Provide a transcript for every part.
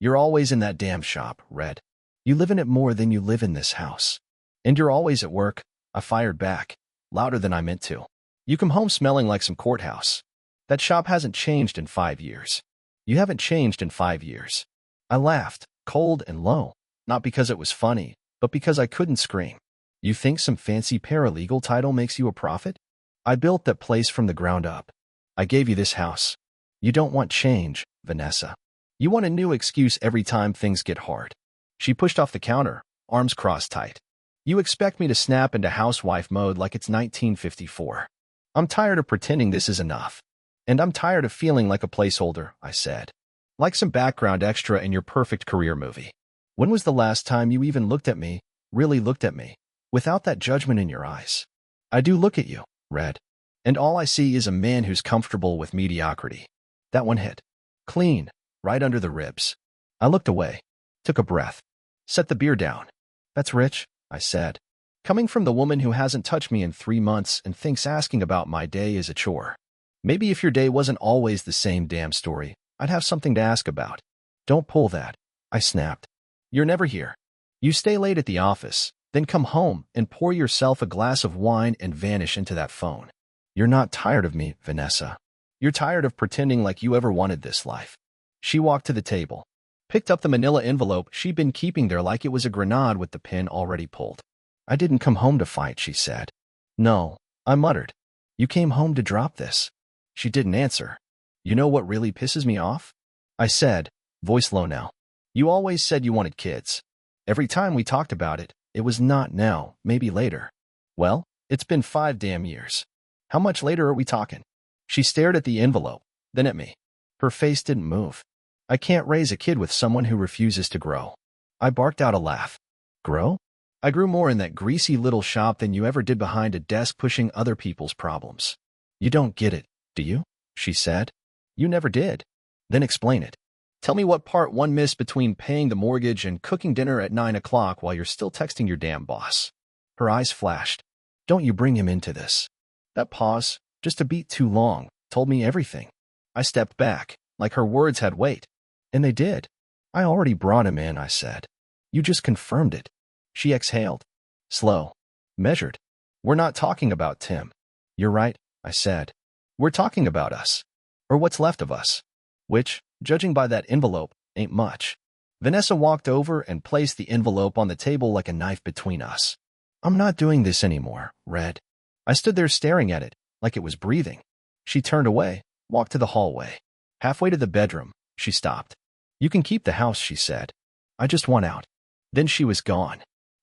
You're always in that damn shop, Red. You live in it more than you live in this house. And you're always at work, I fired back, louder than I meant to. You come home smelling like some courthouse. That shop hasn't changed in 5 years. You haven't changed in 5 years. I laughed, cold and low, not because it was funny, but because I couldn't scream. You think some fancy paralegal title makes you a prophet? I built that place from the ground up. I gave you this house. You don't want change, Vanessa. You want a new excuse every time things get hard. She pushed off the counter, arms crossed tight. You expect me to snap into housewife mode like it's 1954. I'm tired of pretending this is enough. And I'm tired of feeling like a placeholder, I said. Like some background extra in your perfect career movie. When was the last time you even looked at me, really looked at me, without that judgment in your eyes? I do look at you, Red. And all I see is a man who's comfortable with mediocrity. That one hit. Clean, right under the ribs. I looked away, took a breath, set the beer down. That's rich, I said. Coming from the woman who hasn't touched me in 3 months and thinks asking about my day is a chore. Maybe if your day wasn't always the same damn story, I'd have something to ask about. Don't pull that, I snapped. You're never here. You stay late at the office, then come home and pour yourself a glass of wine and vanish into that phone. You're not tired of me, Vanessa. You're tired of pretending like you ever wanted this life. She walked to the table, picked up the manila envelope she'd been keeping there like it was a grenade with the pin already pulled. I didn't come home to fight, she said. No, I muttered. You came home to drop this. She didn't answer. You know what really pisses me off? I said, voice low now. You always said you wanted kids. Every time we talked about it, it was not now, maybe later. Well, it's been 5 damn years. How much later are we talking? She stared at the envelope, then at me. Her face didn't move. I can't raise a kid with someone who refuses to grow. I barked out a laugh. Grow? I grew more in that greasy little shop than you ever did behind a desk pushing other people's problems. You don't get it, do you? She said. You never did. Then explain it. Tell me what part one missed between paying the mortgage and cooking dinner at 9 o'clock while you're still texting your damn boss. Her eyes flashed. Don't you bring him into this. That pause, just a beat too long, told me everything. I stepped back, like her words had weight. And they did. I already brought him in, I said. You just confirmed it. She exhaled. Slow. Measured. We're not talking about Tim. You're right, I said. We're talking about us. Or what's left of us. Which, judging by that envelope, ain't much. Vanessa walked over and placed the envelope on the table like a knife between us. I'm not doing this anymore, Red. I stood there staring at it, like it was breathing. She turned away, walked to the hallway. Halfway to the bedroom, she stopped. You can keep the house, she said. I just want out. Then she was gone.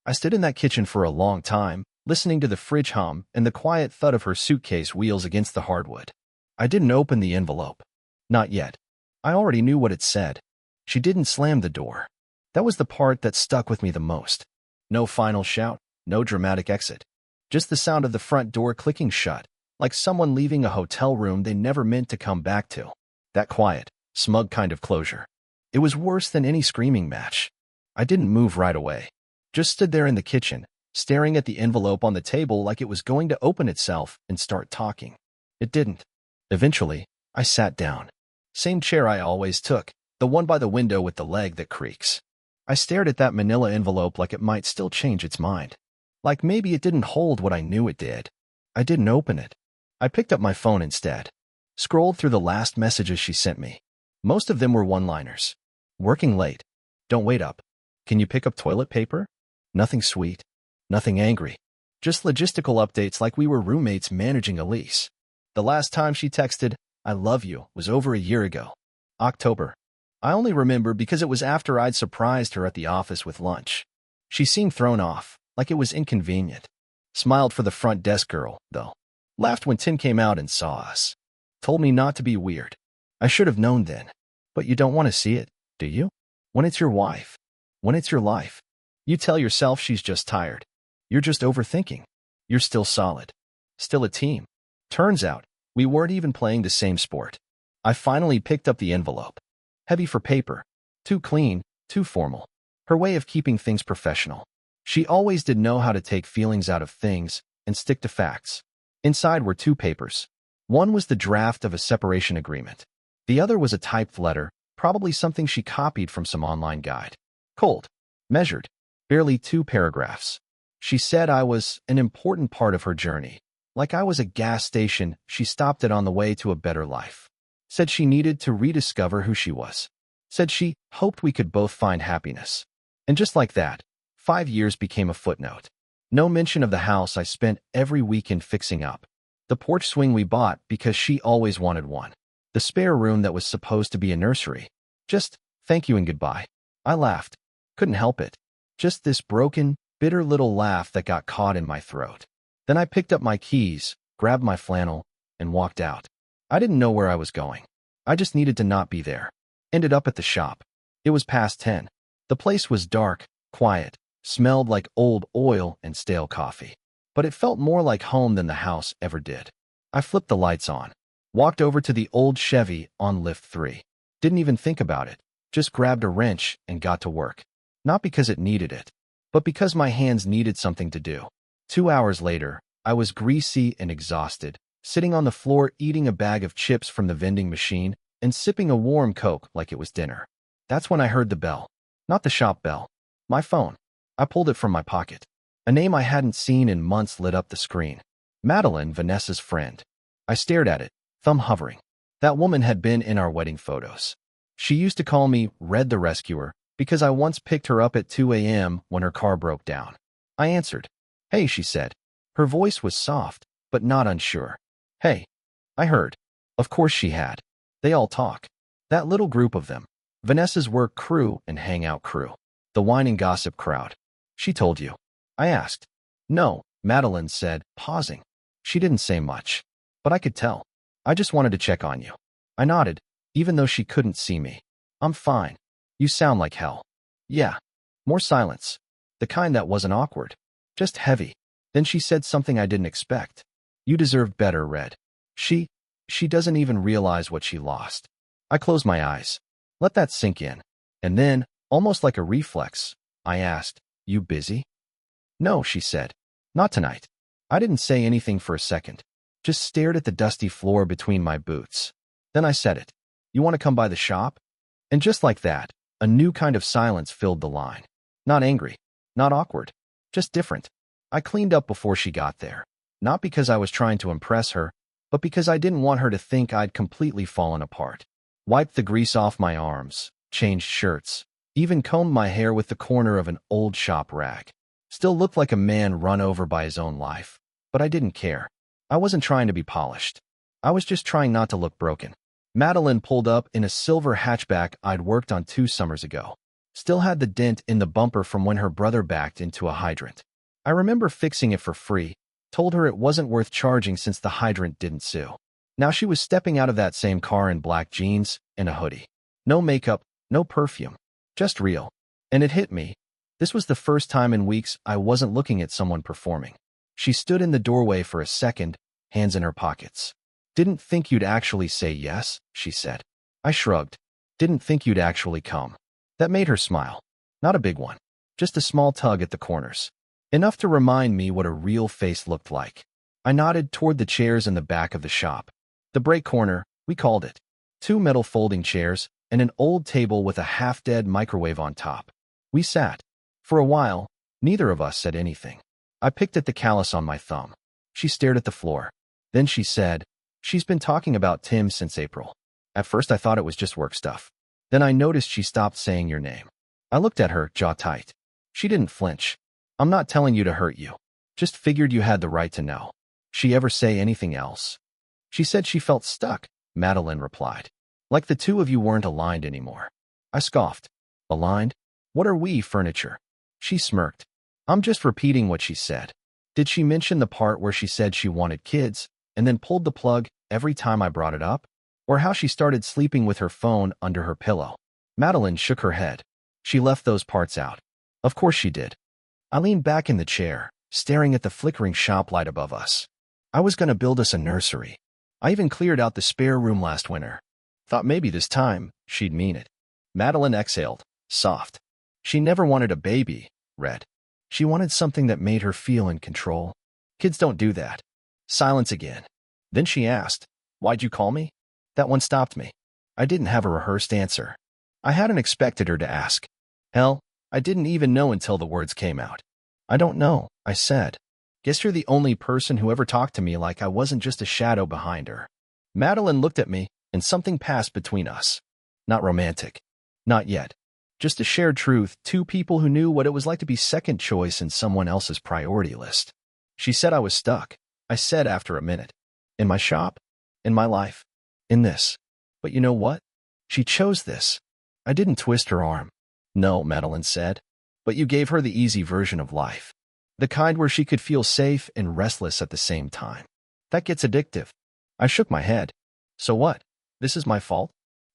I stood in that kitchen for a long time, listening to the fridge hum and the quiet thud of her suitcase wheels against the hardwood. I didn't open the envelope. Not yet. I already knew what it said. She didn't slam the door. That was the part that stuck with me the most. No final shout, no dramatic exit. Just the sound of the front door clicking shut, like someone leaving a hotel room they never meant to come back to. That quiet, smug kind of closure. It was worse than any screaming match. I didn't move right away. Just stood there in the kitchen, staring at the envelope on the table like it was going to open itself and start talking. It didn't. Eventually, I sat down. Same chair I always took, the one by the window with the leg that creaks. I stared at that manila envelope like it might still change its mind. Like maybe it didn't hold what I knew it did. I didn't open it. I picked up my phone instead. Scrolled through the last messages she sent me. Most of them were one-liners. Working late. Don't wait up. Can you pick up toilet paper? Nothing sweet. Nothing angry. Just logistical updates like we were roommates managing a lease. The last time she texted, I love you, was over a year ago. October. I only remember because it was after I'd surprised her at the office with lunch. She seemed thrown off, like it was inconvenient. Smiled for the front desk girl, though. Laughed when Tim came out and saw us. Told me not to be weird. I should have known then. But you don't want to see it, do you? When it's your wife. When it's your life. You tell yourself she's just tired. You're just overthinking. You're still solid. Still a team. Turns out, we weren't even playing the same sport. I finally picked up the envelope. Heavy for paper. Too clean, too formal. Her way of keeping things professional. She always did know how to take feelings out of things and stick to facts. Inside were 2 papers. One was the draft of a separation agreement. The other was a typed letter, Probably something she copied from some online guide. Cold. Measured. Barely 2 paragraphs. She said I was an important part of her journey. Like I was a gas station she stopped at on the way to a better life. Said she needed to rediscover who she was. Said she hoped we could both find happiness. And just like that, 5 years became a footnote. No mention of the house I spent every weekend fixing up. The porch swing we bought because she always wanted one. The spare room that was supposed to be a nursery. Just, thank you and goodbye. I laughed. Couldn't help it. Just this broken, bitter little laugh that got caught in my throat. Then I picked up my keys, grabbed my flannel, and walked out. I didn't know where I was going. I just needed to not be there. Ended up at the shop. It was past 10. The place was dark, quiet, smelled like old oil and stale coffee. But it felt more like home than the house ever did. I flipped the lights on. Walked over to the old Chevy on lift 3. Didn't even think about it. Just grabbed a wrench and got to work. Not because it needed it, but because my hands needed something to do. 2 hours later, I was greasy and exhausted, sitting on the floor eating a bag of chips from the vending machine and sipping a warm Coke like it was dinner. That's when I heard the bell. Not the shop bell. My phone. I pulled it from my pocket. A name I hadn't seen in months lit up the screen. Madeline, Vanessa's friend. I stared at it, thumb hovering. That woman had been in our wedding photos. She used to call me Red the Rescuer because I once picked her up at 2 a.m. when her car broke down. I answered. Hey, she said. Her voice was soft, but not unsure. Hey. I heard. Of course she had. They all talk. That little group of them. Vanessa's work crew and hangout crew. The wine and gossip crowd. She told you. I asked. No, Madeline said, pausing. She didn't say much. But I could tell. I just wanted to check on you. I nodded, even though she couldn't see me. I'm fine. You sound like hell. Yeah. More silence. The kind that wasn't awkward. Just heavy. Then she said something I didn't expect. You deserve better, Red. She doesn't even realize what she lost. I closed my eyes. Let that sink in. And then, almost like a reflex, I asked, you busy? No, she said. Not tonight. I didn't say anything for a second. Just stared at the dusty floor between my boots. Then I said it. You want to come by the shop? And just like that, a new kind of silence filled the line. Not angry. Not awkward. Just different. I cleaned up before she got there. Not because I was trying to impress her, but because I didn't want her to think I'd completely fallen apart. Wiped the grease off my arms, changed shirts, even combed my hair with the corner of an old shop rag. Still looked like a man run over by his own life, but I didn't care. I wasn't trying to be polished. I was just trying not to look broken. Madeline pulled up in a silver hatchback I'd worked on 2 summers ago. Still had the dent in the bumper from when her brother backed into a hydrant. I remember fixing it for free, told her it wasn't worth charging since the hydrant didn't sue. Now she was stepping out of that same car in black jeans and a hoodie. No makeup, no perfume. Just real. And it hit me. This was the first time in weeks I wasn't looking at someone performing. She stood in the doorway for a second, hands in her pockets. Didn't think you'd actually say yes, she said. I shrugged. Didn't think you'd actually come. That made her smile. Not a big one. Just a small tug at the corners. Enough to remind me what a real face looked like. I nodded toward the chairs in the back of the shop. The break corner, we called it. 2 metal folding chairs and an old table with a half-dead microwave on top. We sat. For a while, neither of us said anything. I picked at the callus on my thumb. She stared at the floor. Then she said, she's been talking about Tim since April. At first I thought it was just work stuff. Then I noticed she stopped saying your name. I looked at her, jaw tight. She didn't flinch. I'm not telling you to hurt you. Just figured you had the right to know. She ever say anything else? She said she felt stuck, Madeline replied. Like the 2 of you weren't aligned anymore. I scoffed. Aligned? What are we, furniture? She smirked. I'm just repeating what she said. Did she mention the part where she said she wanted kids and then pulled the plug every time I brought it up? Or how she started sleeping with her phone under her pillow? Madeline shook her head. She left those parts out. Of course she did. I leaned back in the chair, staring at the flickering shop light above us. I was going to build us a nursery. I even cleared out the spare room last winter. Thought maybe this time she'd mean it. Madeline exhaled, soft. She never wanted a baby, Red. She wanted something that made her feel in control. Kids don't do that. Silence again. Then she asked, why'd you call me? That one stopped me. I didn't have a rehearsed answer. I hadn't expected her to ask. Hell, I didn't even know until the words came out. I don't know, I said. Guess you're the only person who ever talked to me like I wasn't just a shadow behind her. Madeline looked at me, and something passed between us. Not romantic. Not yet. Just a shared truth, two people who knew what it was like to be second choice in someone else's priority list. She said I was stuck. I said after a minute. In my shop? In my life? In this. But you know what? She chose this. I didn't twist her arm. No, Madeline said. But you gave her the easy version of life. The kind where she could feel safe and restless at the same time. That gets addictive. I shook my head. So what? This is my fault?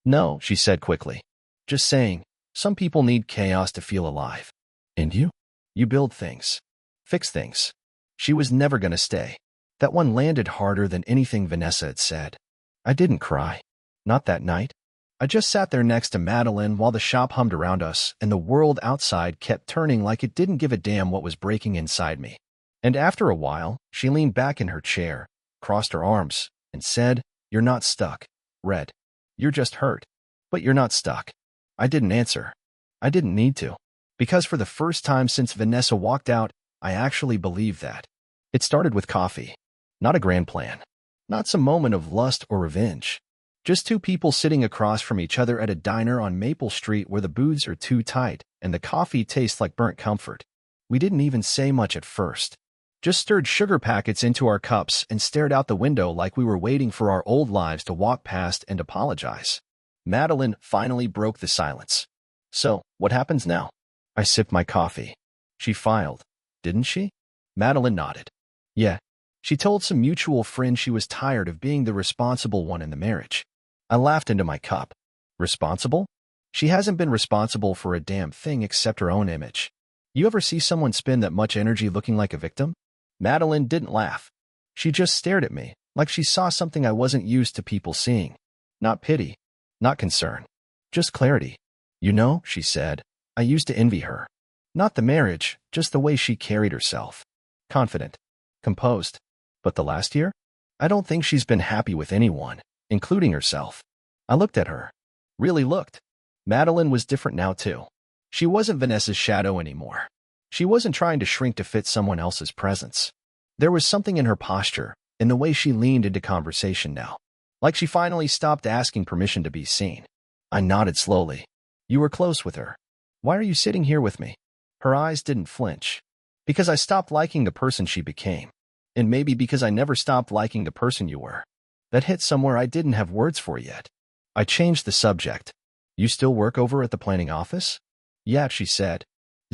No, she said quickly. Just saying, some people need chaos to feel alive. And you? You build things. Fix things. She was never going to stay. That one landed harder than anything Vanessa had said. I didn't cry. Not that night. I just sat there next to Madeline while the shop hummed around us and the world outside kept turning like it didn't give a damn what was breaking inside me. And after a while, she leaned back in her chair, crossed her arms, and said, "You're not stuck, Red. You're just hurt. But you're not stuck." I didn't answer. I didn't need to. Because for the first time since Vanessa walked out, I actually believed that. It started with coffee. Not a grand plan. Not some moment of lust or revenge. Just two people sitting across from each other at a diner on Maple Street where the booths are too tight and the coffee tastes like burnt comfort. We didn't even say much at first. Just stirred sugar packets into our cups and stared out the window like we were waiting for our old lives to walk past and apologize. Madeline finally broke the silence. So, what happens now? I sipped my coffee. She filed. Didn't she? Madeline nodded. Yeah. She told some mutual friend she was tired of being the responsible one in the marriage. I laughed into my cup. Responsible? She hasn't been responsible for a damn thing except her own image. You ever see someone spend that much energy looking like a victim? Madeline didn't laugh. She just stared at me, like she saw something I wasn't used to people seeing. Not pity. Not concern. Just clarity. You know, she said, I used to envy her. Not the marriage, just the way she carried herself. Confident. Composed. But the last year? I don't think she's been happy with anyone, including herself. I looked at her. Really looked. Madeline was different now, too. She wasn't Vanessa's shadow anymore. She wasn't trying to shrink to fit someone else's presence. There was something in her posture, in the way she leaned into conversation now. Like she finally stopped asking permission to be seen. I nodded slowly. You were close with her. Why are you sitting here with me? Her eyes didn't flinch. Because I stopped liking the person she became. And maybe because I never stopped liking the person you were. That hit somewhere I didn't have words for yet. I changed the subject. You still work over at the planning office? Yeah, she said.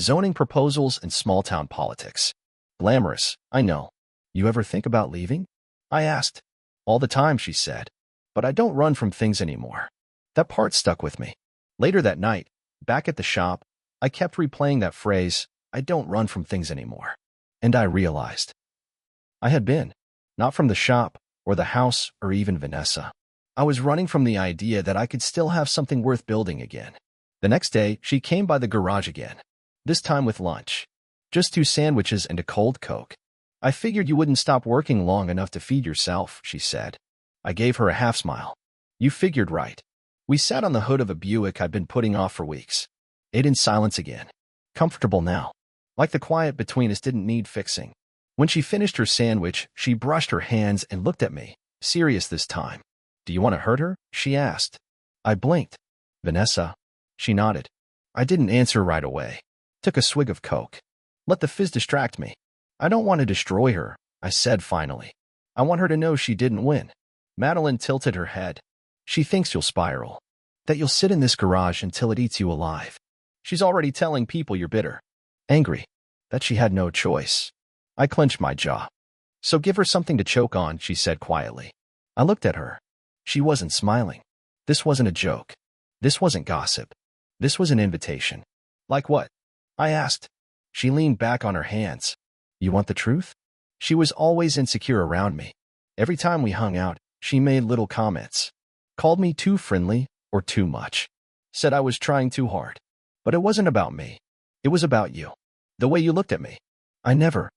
Zoning proposals and small-town politics. Glamorous, I know. You ever think about leaving? I asked. All the time, she said. But I don't run from things anymore. That part stuck with me. Later that night, back at the shop, I kept replaying that phrase, I don't run from things anymore. And I realized. I had been. Not from the shop, or the house, or even Vanessa. I was running from the idea that I could still have something worth building again. The next day, she came by the garage again. This time with lunch. Just 2 sandwiches and a cold Coke. I figured you wouldn't stop working long enough to feed yourself, she said. I gave her a half smile. You figured right. We sat on the hood of a Buick I'd been putting off for weeks. Ate in silence again. Comfortable now. Like the quiet between us didn't need fixing. When she finished her sandwich, she brushed her hands and looked at me, serious this time. Do you want to hurt her? She asked. I blinked. Vanessa. She nodded. I didn't answer right away. Took a swig of Coke. Let the fizz distract me. I don't want to destroy her, I said finally. I want her to know she didn't win. Madeline tilted her head. She thinks you'll spiral. That you'll sit in this garage until it eats you alive. She's already telling people you're bitter. Angry. That she had no choice. I clenched my jaw. So give her something to choke on, she said quietly. I looked at her. She wasn't smiling. This wasn't a joke. This wasn't gossip. This was an invitation. Like what? I asked. She leaned back on her hands. You want the truth? She was always insecure around me. Every time we hung out, she made little comments. Called me too friendly or too much. Said I was trying too hard. But it wasn't about me. It was about you. The way you looked at me. I never.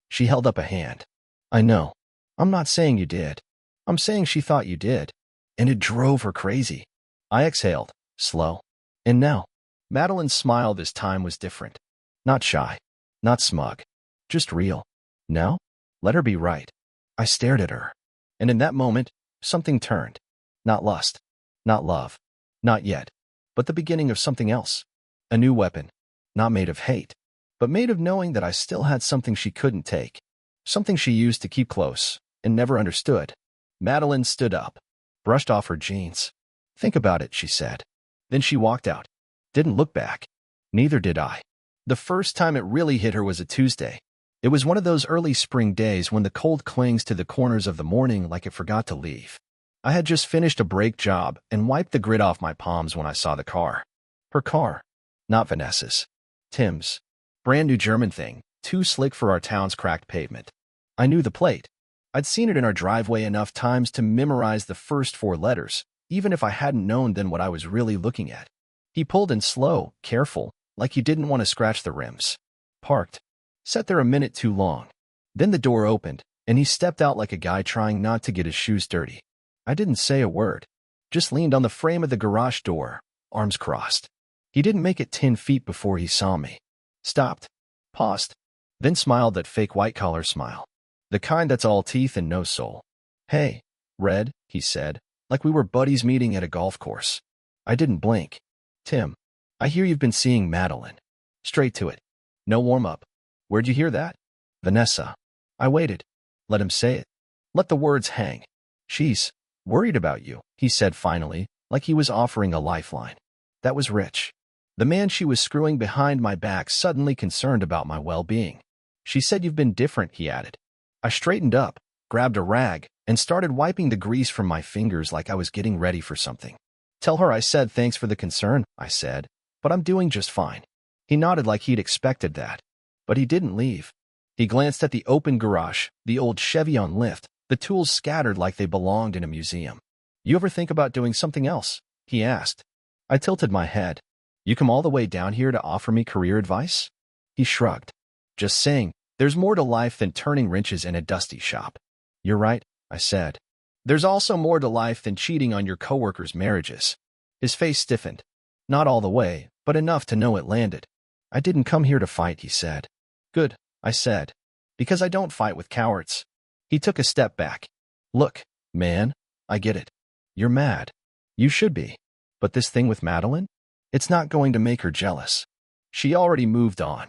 She held up a hand. I know. I'm not saying you did. I'm saying she thought you did. And it drove her crazy. I exhaled, slow. And now, Madeline's smile this time was different. Not shy, not smug, just real. No? Let her be right. I stared at her. And in that moment, something turned. Not lust, not love, not yet, but the beginning of something else. A new weapon, not made of hate, but made of knowing that I still had something she couldn't take. Something she used to keep close and never understood. Madeline stood up, brushed off her jeans. Think about it, she said. Then she walked out. Didn't look back. Neither did I. The first time it really hit her was a Tuesday. It was one of those early spring days when the cold clings to the corners of the morning like it forgot to leave. I had just finished a brake job and wiped the grit off my palms when I saw the car. Her car. Not Vanessa's. Tim's. Brand new German thing, too slick for our town's cracked pavement. I knew the plate. I'd seen it in our driveway enough times to memorize the first 4 letters, even if I hadn't known then what I was really looking at. He pulled in slow, careful, like he didn't want to scratch the rims. Parked. Sat there a minute too long. Then the door opened, and he stepped out like a guy trying not to get his shoes dirty. I didn't say a word. Just leaned on the frame of the garage door, arms crossed. He didn't make it 10 feet before he saw me. Stopped. Paused. Then smiled that fake white-collar smile. The kind that's all teeth and no soul. Hey, Red, he said, like we were buddies meeting at a golf course. I didn't blink. Tim, I hear you've been seeing Madeline. Straight to it. No warm-up. Where'd you hear that? Vanessa. I waited. Let him say it. Let the words hang. She's worried about you, he said finally, like he was offering a lifeline. That was rich. The man she was screwing behind my back suddenly concerned about my well-being. She said you've been different, he added. I straightened up, grabbed a rag, and started wiping the grease from my fingers like I was getting ready for something. Tell her I said thanks for the concern, I said, but I'm doing just fine. He nodded like he'd expected that. But he didn't leave. He glanced at the open garage, the old Chevy on lift, the tools scattered like they belonged in a museum. You ever think about doing something else? He asked. I tilted my head. You come all the way down here to offer me career advice? He shrugged. Just saying, there's more to life than turning wrenches in a dusty shop. You're right, I said. There's also more to life than cheating on your coworkers' marriages. His face stiffened. Not all the way, but enough to know it landed. I didn't come here to fight, he said. Good, I said. Because I don't fight with cowards. He took a step back. Look, man, I get it. You're mad. You should be. But this thing with Madeline? It's not going to make her jealous. She already moved on.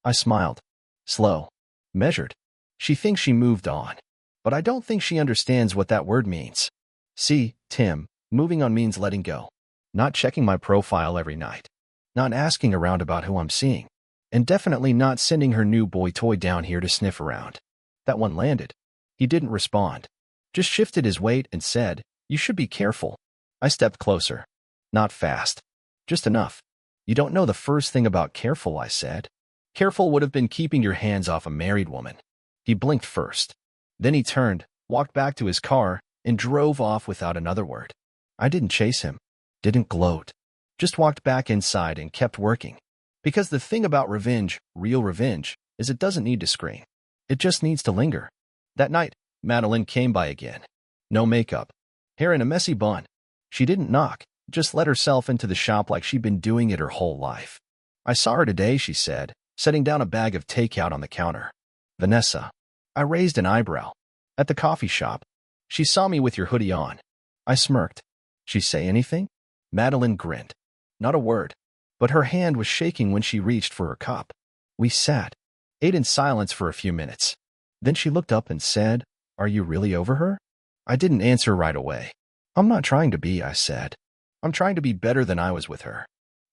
I smiled. Slow. Measured. She thinks she moved on. But I don't think she understands what that word means. See, Tim, moving on means letting go. Not checking my profile every night. Not asking around about who I'm seeing. And definitely not sending her new boy toy down here to sniff around. That one landed. He didn't respond. Just shifted his weight and said, You should be careful. I stepped closer. Not fast. Just enough. You don't know the first thing about careful, I said. Careful would have been keeping your hands off a married woman. He blinked first. Then he turned, walked back to his car, and drove off without another word. I didn't chase him. Didn't gloat. Just walked back inside and kept working. Because the thing about revenge, real revenge, is it doesn't need to scream. It just needs to linger. That night, Madeline came by again. No makeup. Hair in a messy bun. She didn't knock, just let herself into the shop like she'd been doing it her whole life. I saw her today, she said, setting down a bag of takeout on the counter. Vanessa. I raised an eyebrow. At the coffee shop. She saw me with your hoodie on. I smirked. She say anything? Madeline grinned. Not a word. But her hand was shaking when she reached for her cup. We sat, ate in silence for a few minutes. Then she looked up and said, Are you really over her? I didn't answer right away. I'm not trying to be, I said. I'm trying to be better than I was with her.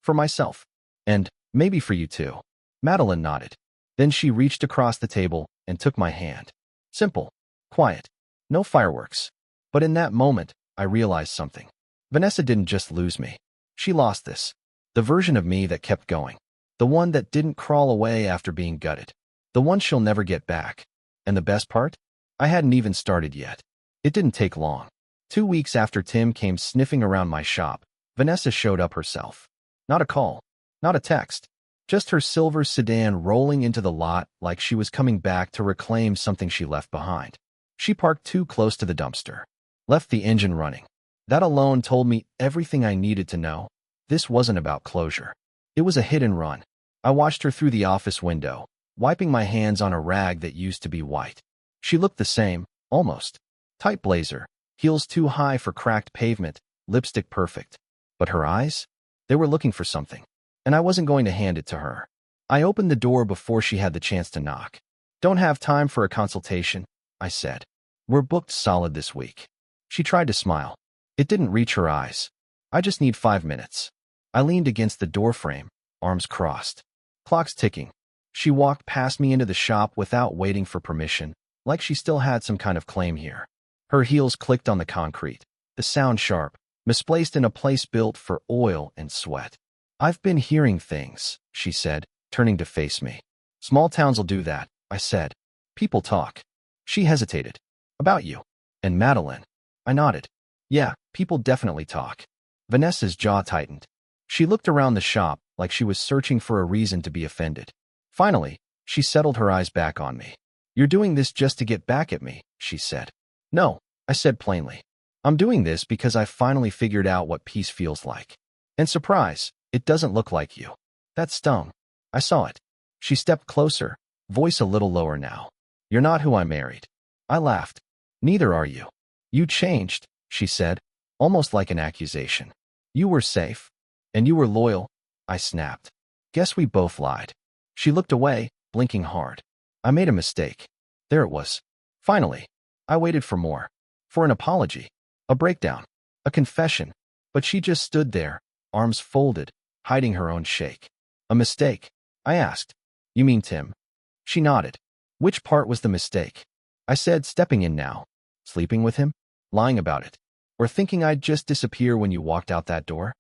For myself. And maybe for you too. Madeline nodded. Then she reached across the table and took my hand. Simple. Quiet. No fireworks. But in that moment, I realized something. Vanessa didn't just lose me. She lost this. The version of me that kept going. The one that didn't crawl away after being gutted. The one she'll never get back. And the best part? I hadn't even started yet. It didn't take long. 2 weeks after Tim came sniffing around my shop, Vanessa showed up herself. Not a call. Not a text. Just her silver sedan rolling into the lot like she was coming back to reclaim something she left behind. She parked too close to the dumpster. Left the engine running. That alone told me everything I needed to know. This wasn't about closure. It was a hit and run. I watched her through the office window, wiping my hands on a rag that used to be white. She looked the same, almost. Tight blazer, heels too high for cracked pavement, lipstick perfect. But her eyes? They were looking for something. And I wasn't going to hand it to her. I opened the door before she had the chance to knock. "Don't have time for a consultation," I said. "We're booked solid this week." She tried to smile. It didn't reach her eyes. "I just need 5 minutes." I leaned against the doorframe, arms crossed. Clock's ticking. She walked past me into the shop without waiting for permission, like she still had some kind of claim here. Her heels clicked on the concrete, the sound sharp, misplaced in a place built for oil and sweat. "I've been hearing things," she said, turning to face me. "Small towns'll do that," I said. "People talk." She hesitated. "About you. And Madeline." I nodded. "Yeah, people definitely talk." Vanessa's jaw tightened. She looked around the shop like she was searching for a reason to be offended. Finally, she settled her eyes back on me. "You're doing this just to get back at me," she said. "No," I said plainly. "I'm doing this because I finally figured out what peace feels like. And surprise, it doesn't look like you." That stung. I saw it. She stepped closer, voice a little lower now. "You're not who I married." I laughed. "Neither are you." "You changed," she said, almost like an accusation. "You were safe. And you were loyal." I snapped. "Guess we both lied." She looked away, blinking hard. "I made a mistake." There it was. Finally. I waited for more. For an apology. A breakdown. A confession. But she just stood there, arms folded, hiding her own shake. "A mistake?" I asked. "You mean Tim?" She nodded. "Which part was the mistake?" I said, stepping in now. "Sleeping with him? Lying about it? Or thinking I'd just disappear when you walked out that door?"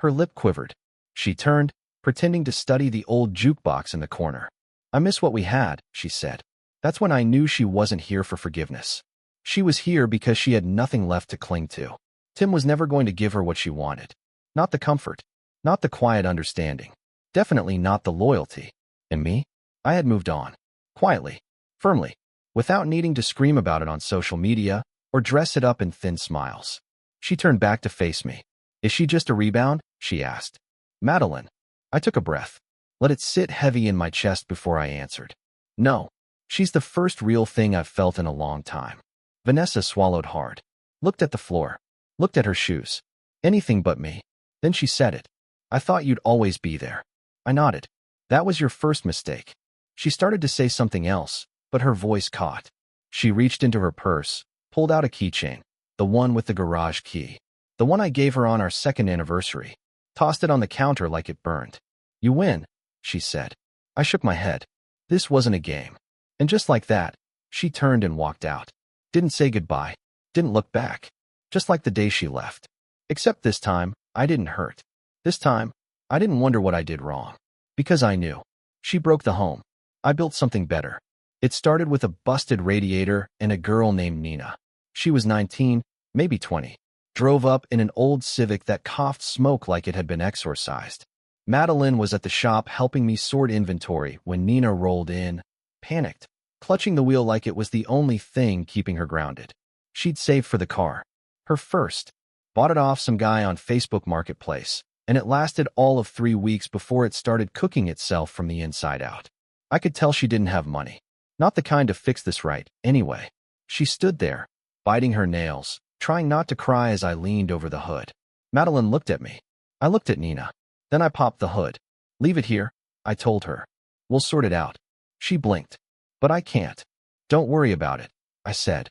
Her lip quivered. She turned, pretending to study the old jukebox in the corner. "I miss what we had," she said. That's when I knew she wasn't here for forgiveness. She was here because she had nothing left to cling to. Tim was never going to give her what she wanted. Not the comfort. Not the quiet understanding. Definitely not the loyalty. And me? I had moved on. Quietly. Firmly. Without needing to scream about it on social media or dress it up in thin smiles. She turned back to face me. "Is she just a rebound?" she asked. "Madeline." I took a breath. Let it sit heavy in my chest before I answered. "No. She's the first real thing I've felt in a long time." Vanessa swallowed hard. Looked at the floor. Looked at her shoes. "Anything but me." Then she said it. "I thought you'd always be there." I nodded. "That was your first mistake." She started to say something else, but her voice caught. She reached into her purse, pulled out a keychain, the one with the garage key. The one I gave her on our second anniversary. Tossed it on the counter like it burned. "You win," she said. I shook my head. This wasn't a game. And just like that, she turned and walked out. Didn't say goodbye. Didn't look back. Just like the day she left. Except this time, I didn't hurt. This time, I didn't wonder what I did wrong. Because I knew. She broke the home. I built something better. It started with a busted radiator and a girl named Nina. She was 19, maybe 20. Drove up in an old Civic that coughed smoke like it had been exorcised. Madeline was at the shop helping me sort inventory when Nina rolled in, panicked, clutching the wheel like it was the only thing keeping her grounded. She'd saved for the car. Her first. Bought it off some guy on Facebook Marketplace, and it lasted all of 3 weeks before it started cooking itself from the inside out. I could tell she didn't have money. Not the kind to fix this right, anyway. She stood there, biting her nails, trying not to cry as I leaned over the hood. Madeline looked at me. I looked at Nina. Then I popped the hood. "Leave it here," I told her. "We'll sort it out." She blinked. "But I can't." "Don't worry about it," I said.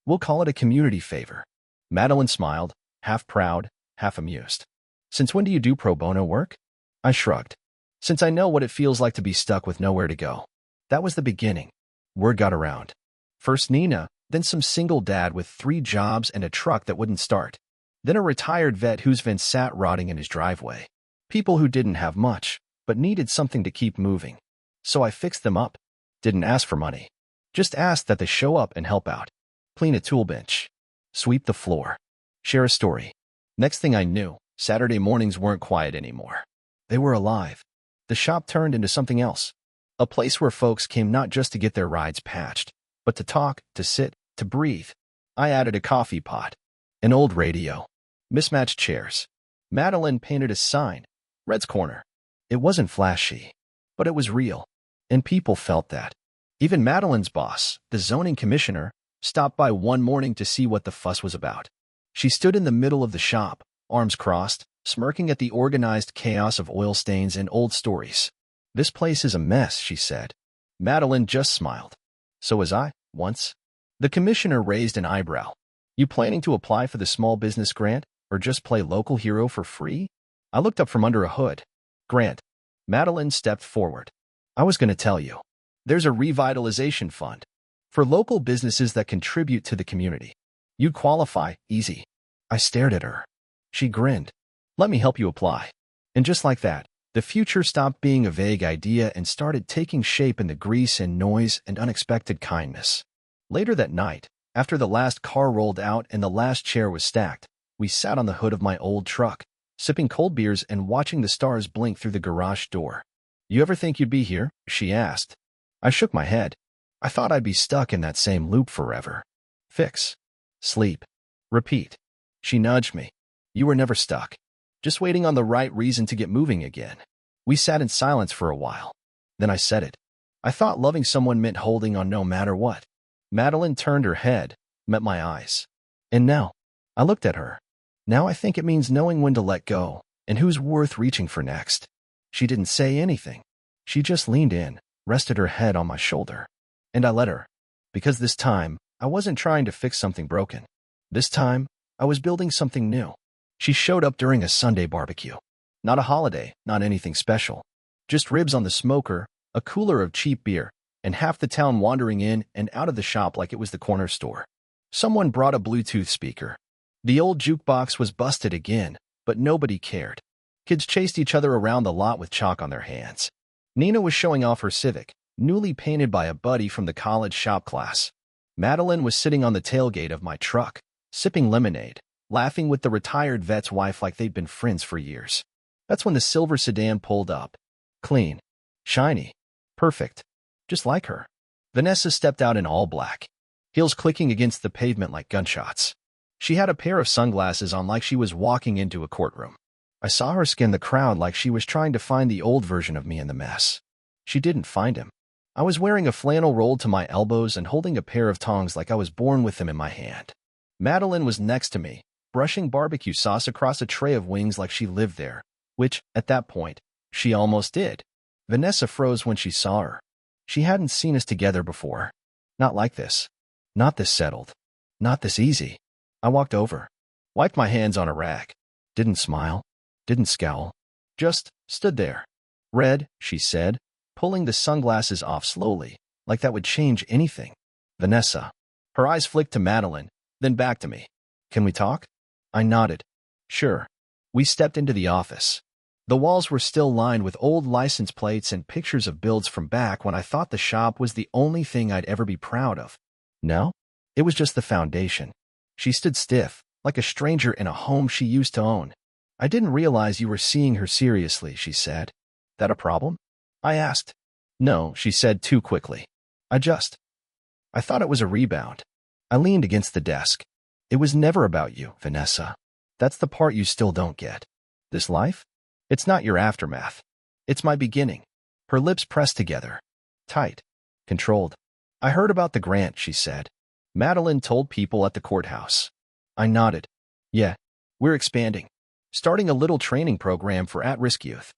"We'll call it a community favor." Madeline smiled, half proud, half amused. "Since when do you do pro bono work?" I shrugged. "Since I know what it feels like to be stuck with nowhere to go." That was the beginning. Word got around. First Nina, then some single dad with 3 jobs and a truck that wouldn't start. Then a retired vet whose van sat rotting in his driveway. People who didn't have much, but needed something to keep moving. So I fixed them up. Didn't ask for money. Just asked that they show up and help out. Clean a tool bench. Sweep the floor. Share a story. Next thing I knew, Saturday mornings weren't quiet anymore. They were alive. The shop turned into something else. A place where folks came not just to get their rides patched, but to talk, to sit, to breathe. I added a coffee pot. An old radio. Mismatched chairs. Madeline painted a sign, Red's Corner. It wasn't flashy, but it was real, and people felt that. Even Madeline's boss, the zoning commissioner, stopped by one morning to see what the fuss was about. She stood in the middle of the shop, arms crossed, smirking at the organized chaos of oil stains and old stories. "This place is a mess," she said. Madeline just smiled. "So was I, once." The commissioner raised an eyebrow. "You planning to apply for the small business grant, or just play local hero for free?" I looked up from under a hood. "Grant." Madeline stepped forward. "I was going to tell you. There's a revitalization fund for local businesses that contribute to the community. You'd qualify, easy." I stared at her. She grinned. "Let me help you apply." And just like that, the future stopped being a vague idea and started taking shape in the grease and noise and unexpected kindness. Later that night, after the last car rolled out and the last chair was stacked, we sat on the hood of my old truck, sipping cold beers and watching the stars blink through the garage door. "You ever think you'd be here?" she asked. I shook my head. I thought I'd be stuck in that same loop forever. Fix. Sleep. Repeat. She nudged me. "You were never stuck. Just waiting on the right reason to get moving again." We sat in silence for a while. Then I said it. "I thought loving someone meant holding on no matter what." Madeline turned her head, met my eyes. "And now?" I looked at her. "Now I think it means knowing when to let go, and who's worth reaching for next." She didn't say anything. She just leaned in, rested her head on my shoulder. And I let her. Because this time, I wasn't trying to fix something broken. This time, I was building something new. She showed up during a Sunday barbecue. Not a holiday, not anything special. Just ribs on the smoker, a cooler of cheap beer, and half the town wandering in and out of the shop like it was the corner store. Someone brought a Bluetooth speaker. The old jukebox was busted again, but nobody cared. Kids chased each other around the lot with chalk on their hands. Nina was showing off her Civic, newly painted by a buddy from the college shop class. Madeline was sitting on the tailgate of my truck, sipping lemonade, laughing with the retired vet's wife like they'd been friends for years. That's when the silver sedan pulled up. Clean. Shiny. Perfect. Just like her. Vanessa stepped out in all black, heels clicking against the pavement like gunshots. She had a pair of sunglasses on like she was walking into a courtroom. I saw her scan the crowd like she was trying to find the old version of me in the mess. She didn't find him. I was wearing a flannel rolled to my elbows and holding a pair of tongs like I was born with them in my hand. Madeline was next to me, brushing barbecue sauce across a tray of wings like she lived there, which, at that point, she almost did. Vanessa froze when she saw her. She hadn't seen us together before. Not like this. Not this settled. Not this easy. I walked over, wiped my hands on a rag. Didn't smile. Didn't scowl. Just stood there. "Red," she said, pulling the sunglasses off slowly, like that would change anything. "Vanessa." Her eyes flicked to Madeline, then back to me. "Can we talk?" I nodded. "Sure." We stepped into the office. The walls were still lined with old license plates and pictures of builds from back when I thought the shop was the only thing I'd ever be proud of. No, it was just the foundation. She stood stiff, like a stranger in a home she used to own. "I didn't realize you were seeing her seriously," she said. "That a problem?" I asked. "No," she said too quickly. I thought it was a rebound." I leaned against the desk. "It was never about you, Vanessa. That's the part you still don't get. This life? It's not your aftermath. It's my beginning." Her lips pressed together. Tight. Controlled. "I heard about the grant," she said. "Madeline told people at the courthouse." I nodded. "Yeah, we're expanding. Starting a little training program for at-risk youth.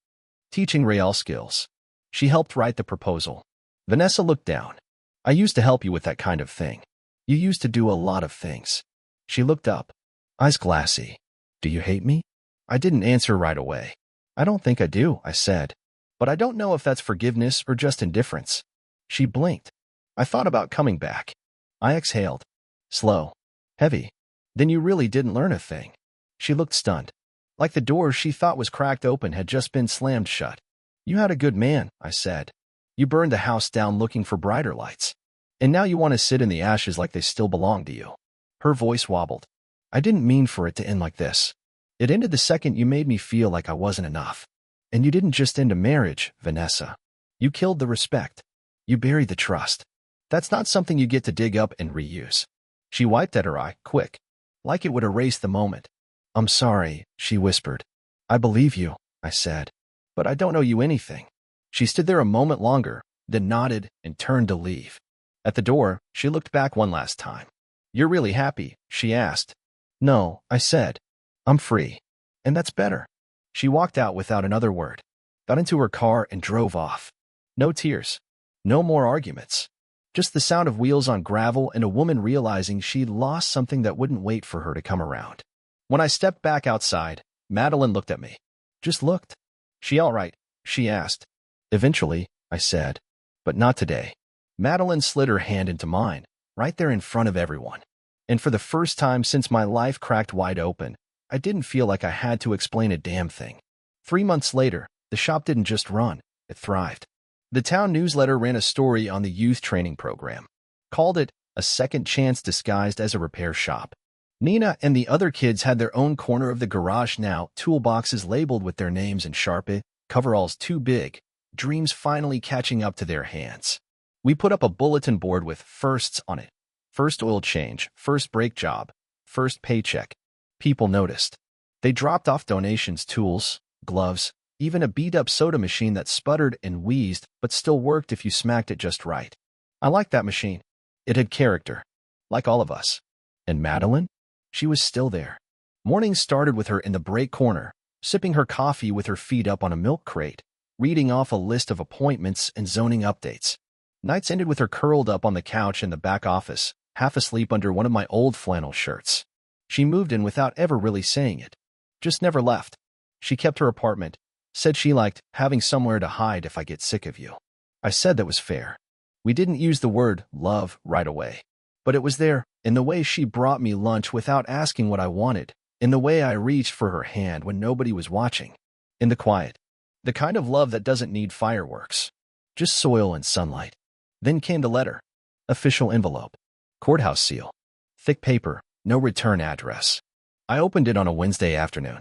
Teaching real skills." She helped write the proposal. Vanessa looked down. "I used to help you with that kind of thing. You used to do a lot of things." She looked up, eyes glassy. "Do you hate me?" I didn't answer right away. "I don't think I do," I said. "But I don't know if that's forgiveness or just indifference." She blinked. I thought about coming back. I exhaled. Slow. Heavy. "Then you really didn't learn a thing." She looked stunned. Like the door she thought was cracked open had just been slammed shut. "You had a good man," I said. "You burned the house down looking for brighter lights. And now you want to sit in the ashes like they still belong to you." Her voice wobbled. "I didn't mean for it to end like this. It ended the second you made me feel like I wasn't enough. And you didn't just end a marriage, Vanessa. You killed the respect. You buried the trust. That's not something you get to dig up and reuse." She wiped at her eye, quick, like it would erase the moment. "I'm sorry," she whispered. I believe you, I said. But I don't owe you anything. She stood there a moment longer, then nodded and turned to leave. At the door, she looked back one last time. You're really happy? She asked. No, I said. I'm free. And that's better. She walked out without another word, got into her car and drove off. No tears. No more arguments. Just the sound of wheels on gravel and a woman realizing she'd lost something that wouldn't wait for her to come around. When I stepped back outside, Madeline looked at me. Just looked. She all right? She asked. Eventually, I said. But not today. Madeline slid her hand into mine, right there in front of everyone. And for the first time since my life cracked wide open, I didn't feel like I had to explain a damn thing. 3 months later, the shop didn't just run, it thrived. The town newsletter ran a story on the youth training program, called it a second chance disguised as a repair shop. Nina and the other kids had their own corner of the garage now, toolboxes labeled with their names in Sharpie, coveralls too big, dreams finally catching up to their hands. We put up a bulletin board with firsts on it. First oil change, first brake job, first paycheck. People noticed. They dropped off donations, tools, gloves, even a beat-up soda machine that sputtered and wheezed but still worked if you smacked it just right. I liked that machine. It had character, like all of us. And Madeline? She was still there. Mornings started with her in the break corner, sipping her coffee with her feet up on a milk crate, reading off a list of appointments and zoning updates. Nights ended with her curled up on the couch in the back office, half asleep under one of my old flannel shirts. She moved in without ever really saying it. Just never left. She kept her apartment, said she liked having somewhere to hide if I get sick of you. I said that was fair. We didn't use the word love right away. But it was there, in the way she brought me lunch without asking what I wanted, in the way I reached for her hand when nobody was watching, in the quiet. The kind of love that doesn't need fireworks. Just soil and sunlight. Then came the letter. Official envelope. Courthouse seal. Thick paper, no return address. I opened it on a Wednesday afternoon.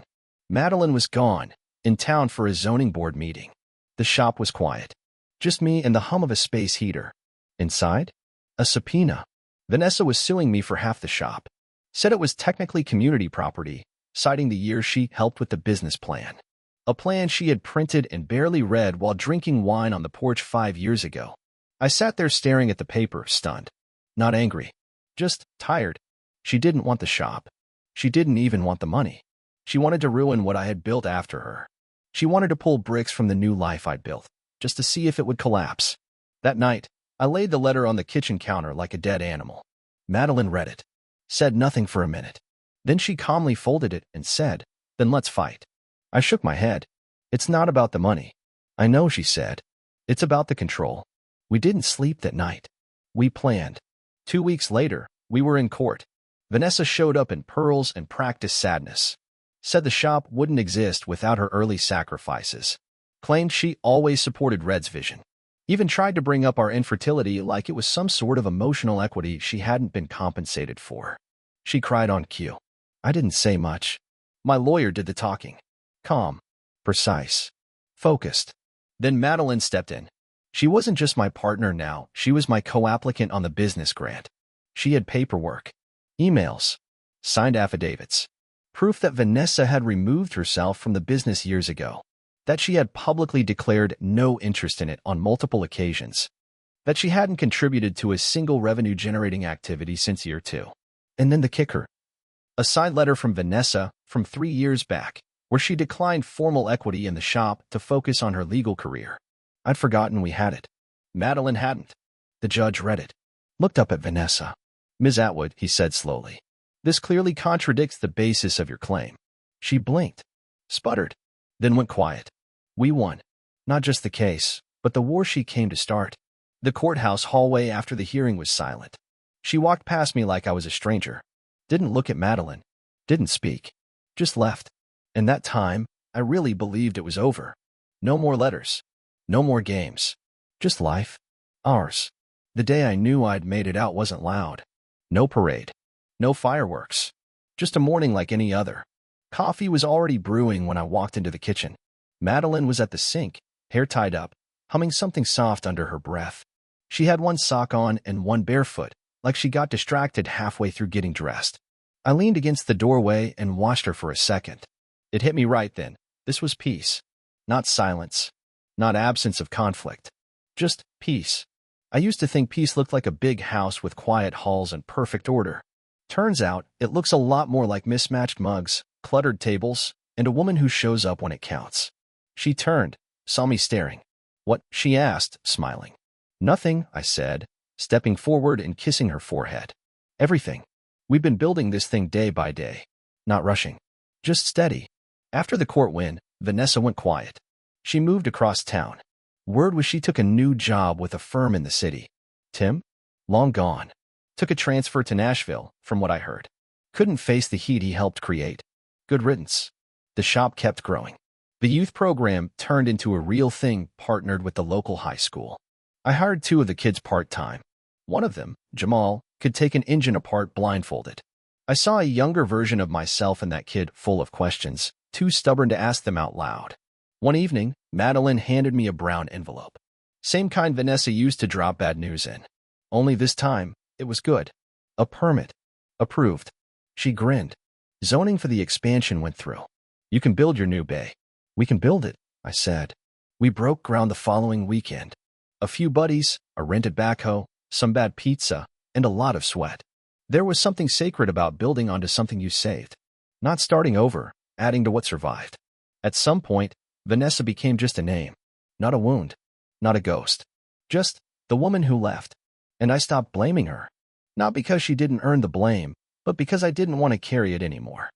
Madeline was gone, in town for a zoning board meeting. The shop was quiet. Just me and the hum of a space heater. Inside? A subpoena. Vanessa was suing me for half the shop. Said it was technically community property, citing the year she helped with the business plan. A plan she had printed and barely read while drinking wine on the porch 5 years ago. I sat there staring at the paper, stunned. Not angry. Just tired. She didn't want the shop. She didn't even want the money. She wanted to ruin what I had built after her. She wanted to pull bricks from the new life I'd built, just to see if it would collapse. That night, I laid the letter on the kitchen counter like a dead animal. Madeline read it. Said nothing for a minute. Then she calmly folded it and said, "Then let's fight." I shook my head. "It's not about the money." "I know," she said. "It's about the control." We didn't sleep that night. We planned. 2 weeks later, we were in court. Vanessa showed up in pearls and practiced sadness. Said the shop wouldn't exist without her early sacrifices. Claimed she always supported Red's vision. Even tried to bring up our infertility like it was some sort of emotional equity she hadn't been compensated for. She cried on cue. I didn't say much. My lawyer did the talking. Calm, precise, focused. Then Madeline stepped in. She wasn't just my partner now, she was my co-applicant on the business grant. She had paperwork, emails, signed affidavits, proof that Vanessa had removed herself from the business years ago, that she had publicly declared no interest in it on multiple occasions, that she hadn't contributed to a single revenue-generating activity since year 2. And then the kicker. A signed letter from Vanessa from 3 years back, where she declined formal equity in the shop to focus on her legal career. I'd forgotten we had it. Madeline hadn't. The judge read it. Looked up at Vanessa. "Ms. Atwood," he said slowly, "this clearly contradicts the basis of your claim." She blinked, sputtered, then went quiet. We won. Not just the case, but the war she came to start. The courthouse hallway after the hearing was silent. She walked past me like I was a stranger. Didn't look at Madeline. Didn't speak. Just left. And that time, I really believed it was over. No more letters. No more games. Just life. Ours. The day I knew I'd made it out wasn't loud. No parade. No fireworks. Just a morning like any other. Coffee was already brewing when I walked into the kitchen. Madeline was at the sink, hair tied up, humming something soft under her breath. She had one sock on and one barefoot, like she got distracted halfway through getting dressed. I leaned against the doorway and watched her for a second. It hit me right then. This was peace. Not silence. Not absence of conflict. Just peace. I used to think peace looked like a big house with quiet halls and perfect order. Turns out, it looks a lot more like mismatched mugs, cluttered tables, and a woman who shows up when it counts. She turned, saw me staring. "What?" she asked, smiling. "Nothing," I said, stepping forward and kissing her forehead. "Everything. We've been building this thing day by day. Not rushing. Just steady." After the court win, Vanessa went quiet. She moved across town. Word was she took a new job with a firm in the city. Tim? Long gone. Took a transfer to Nashville, from what I heard. Couldn't face the heat he helped create. Good riddance. The shop kept growing. The youth program turned into a real thing, partnered with the local high school. I hired 2 of the kids part-time. One of them, Jamal, could take an engine apart blindfolded. I saw a younger version of myself in that kid, full of questions, too stubborn to ask them out loud. One evening, Madeline handed me a brown envelope. Same kind Vanessa used to drop bad news in. Only this time, it was good. A permit. Approved. She grinned. Zoning for the expansion went through. "You can build your new bay." "We can build it," I said. We broke ground the following weekend. A few buddies, a rented backhoe, some bad pizza, and a lot of sweat. There was something sacred about building onto something you saved. Not starting over, adding to what survived. At some point, Vanessa became just a name. Not a wound. Not a ghost. Just the woman who left. And I stopped blaming her. Not because she didn't earn the blame, but because I didn't want to carry it anymore.